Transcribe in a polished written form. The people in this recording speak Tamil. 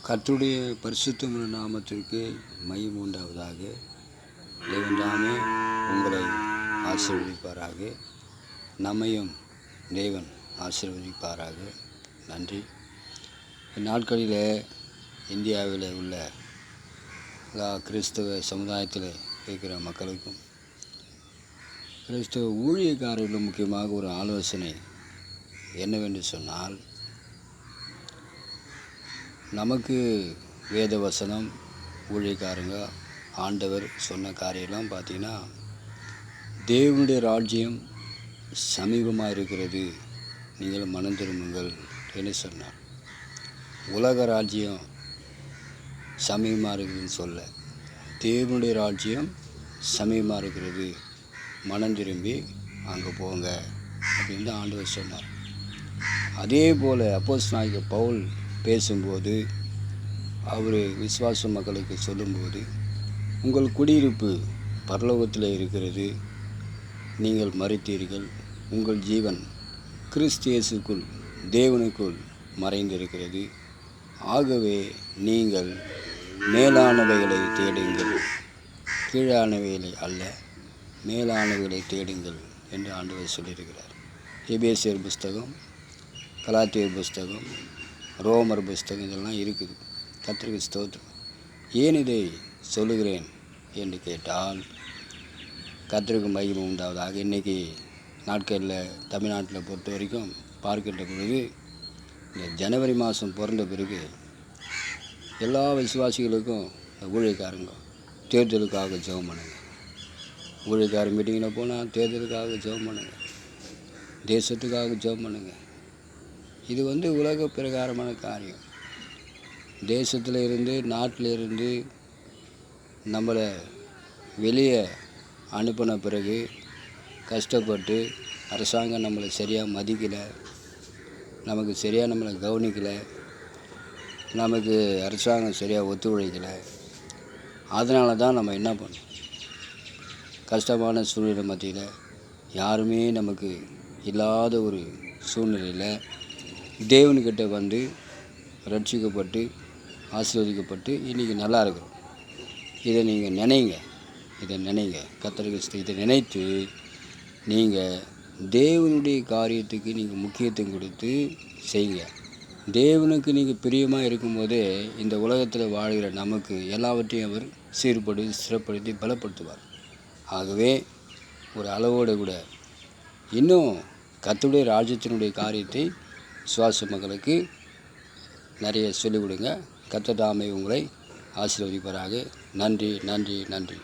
கர்த்தருடைய பரிசுத்தமுள்ள நாமத்திற்கு மகிமை உண்டாவதாக. தேவன் தாமே உங்களை ஆசீர்வதிப்பாராக. நம்மையும் தேவன் ஆசீர்வதிப்பாராக. நன்றி. இந்நாட்களில் இந்தியாவில் உள்ள எல்லா கிறிஸ்தவ சமுதாயத்தில் இருக்கிற மக்களுக்கும் கிறிஸ்தவ ஊழியக்காரர்களும் முக்கியமாக ஒரு ஆலோசனை என்னவென்று சொன்னால், நமக்கு வேத வசனம் ஊழியக்காரங்க ஆண்டவர் சொன்ன காரியெல்லாம் பார்த்திங்கன்னா, தேவனுடைய ராஜ்யம் சமீபமாக இருக்கிறது, நீங்கள் மனம் திரும்புங்கள் என்று சொன்னார். உலக ராஜ்யம் சமீபமாக இருக்குதுன்னு சொல்ல, தேவனுடைய ராஜ்யம் சமீபமாக இருக்கிறது, மனம் திரும்பி அங்கே போங்க அப்படின்னு ஆண்டவர் சொன்னார். அதே போல் அப்போஸ்தலனாகிய பவுல் பேசும்போது, அவர் விசுவாச மக்களுக்கு சொல்லும்போது, உங்கள் குடியிருப்பு பரலோகத்தில் இருக்கிறது, நீங்கள் மரித்தீர்கள், உங்கள் ஜீவன் கிறிஸ்து இயேசுக்குள் தேவனுக்குள் மறைந்திருக்கிறது, ஆகவே நீங்கள் மேலானவைகளை தேடுங்கள், கீழானவைகளை அல்ல மேலானவைகளை தேடுங்கள் என்று ஆண்டவர் சொல்லியிருக்கிறார். எபேசியர் புஸ்தகம், கலாத்தியர் புஸ்தகம், ரோமர் புஸ்தகம் இதெல்லாம் இருக்குது. கர்த்தருக்கு ஸ்தோத்திரம். ஏன் இதை சொல்லுகிறேன் என்று கேட்டால், கர்த்தருக்கு மகிமை உண்டாவதாக. இன்றைக்கி நாட்களில் தமிழ்நாட்டில் பொறுத்த வரைக்கும் பார்க்கின்ற பொழுது, இந்த ஜனவரி மாதம் பிறந்த பிறகு எல்லா விசுவாசிகளுக்கும் ஊழியக்காரங்க தேர்தலுக்காக ஜெபம் பண்ணுங்க, ஊழியக்கார மீட்டிங்கில் போனால் தேர்தலுக்காக ஜெபம் பண்ணுங்க, தேசத்துக்காக ஜெபம் பண்ணுங்க. இது உலக பிரகாரமான காரியம். தேசத்தில் இருந்து நாட்டில் இருந்து நம்மளை வெளியே அனுப்பின பிறகு கஷ்டப்பட்டு அரசாங்கம் நம்மளை சரியாக மதிக்கலை, நமக்கு சரியாக நம்மளை கவனிக்கலை, நமக்கு அரசாங்கம் சரியாக ஒத்துழைக்கலை. அதனால தான் நம்ம என்ன பண்ணோம், கஷ்டமான சூழ்நிலை மத்தியில் யாருமே நமக்கு இல்லாத ஒரு சூழ்நிலையில் தேவன்கிட்ட ரட்சிக்கப்பட்டு ஆசீர்வதிக்கப்பட்டு இன்றைக்கி நல்லா இருக்கிறோம். இதை நீங்கள் நினைங்க, கர்த்தருக்கு இதை நினைத்து நீங்கள் தேவனுடைய காரியத்துக்கு நீங்கள் முக்கியத்துவம் கொடுத்து செய்யுங்க. தேவனுக்கு நீங்கள் பிரியமாக இருக்கும்போதே இந்த உலகத்தில் வாழ்கிற நமக்கு எல்லாவற்றையும் அவர் சீர்படுத்தி சிறப்படுத்தி பலப்படுத்துவார். ஆகவே ஒரு அளவோடு கூட இன்னும் கர்த்தருடைய ராஜ்யத்தினுடைய காரியத்தை சுவாச மக்களுக்கு நிறைய சொல்லிக் கொடுங்க. கர்த்தர் தாமே உங்களை ஆசீர்வதிப்பாராக. நன்றி.